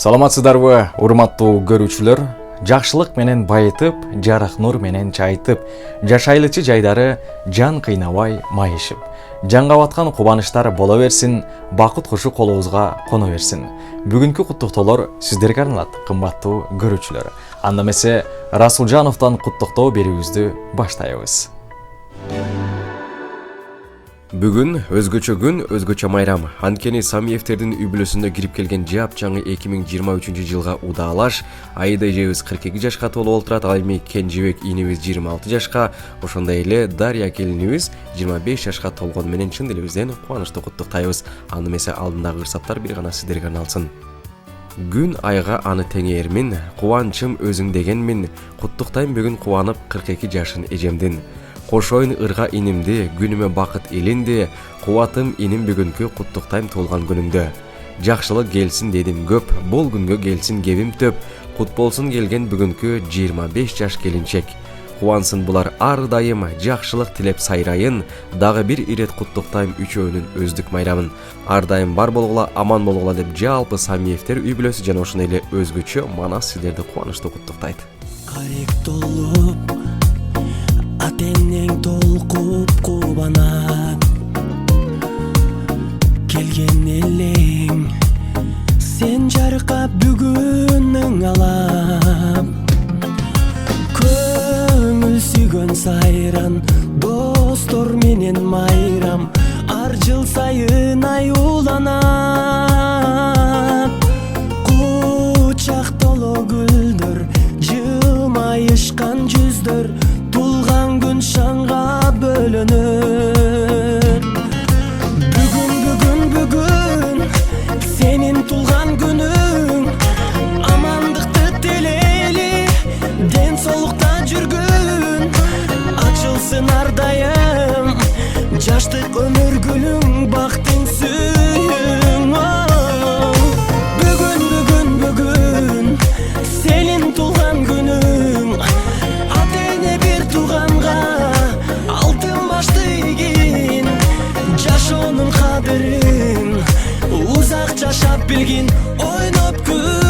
Саламатсыздарбы, урматтуу көрүүчүлөр? Жакшылык менен байытып, жарык нур менен чайытып, жашайлычы жайдары жан кыйнабай майышып. Жанга баткан кубанычтар боло берсин, бакыт кушу колубузга коно берсин. Бүгүнкү куттуктоолор сиздерге арналат, кымбаттуу көрүүчүлөр. Анда эмесе Расулжановдон куттуктоо берүүбүздү баштайбыз. Бүгүн өзгөчө күн, өзгөчө майрам. Анткени Самиевтердин үй бүлөсүнө кирип келген жап жаңы 2023 жылга удаалаш. Айда эжебиз 42 жашка толуп олтурат, ал эми Кенжебек инибиз 26 жашка, ошондой эле Дарья келинибиз 25 жашка толгон менен чын дилибизден кубанычтуу куттуктайбыз. Аны эмесе алдындагы ырсаттар бир гана сиздерге арналсын. Күн айга аны теңээрмин, кубанычым өзүң дегенмин. Куттуктайм бүгүн кубанып 42 жашын эжемдин. Кошоюн ырга инимди, күнүмө бакыт элинди, кубатым иним бүгүнкү куттуктайм туулган күнүңдө. Жакшылык келсин дедим көп, бул күнгө келсин кебим төп, кут болсун келген бүгүнкү 25 жаш келинчек. Кубансын булар ар дайым, жакшылык тилеп сайрайын, дагы бир ирет куттуктайм үчөөнүн өздүк майрамын. Ар дайым бар болгула, аман болгула деп жалпы Самиевтер үй бүлөсү жана ошондой эле өзгөчө Манас сиздерди кубанычтуу куттуктайт. Карек толуп атенең толкуп кубанат, келген элең сен жаркап бүгүнүң алап. Көңүл сүйгөн сайран, достор менен майрам, ар жыл сайын аюуланат. Кучак толо гүлдөр, жылмайышкан жүздөр, тулган күн шаңга бөлөнөр. Бүгүн сенин тулган күнүң, амандыкты тилейли, ден соолукта жүргүн, ачылсын ар дайым жаштык өмүр гүлүң, бактың сүйүң. Бүгүн сенин тулган күнүң, атене бир тууганга алтын башты ийгин, жашоонун кадырын узак жашап билгин, ойноп күн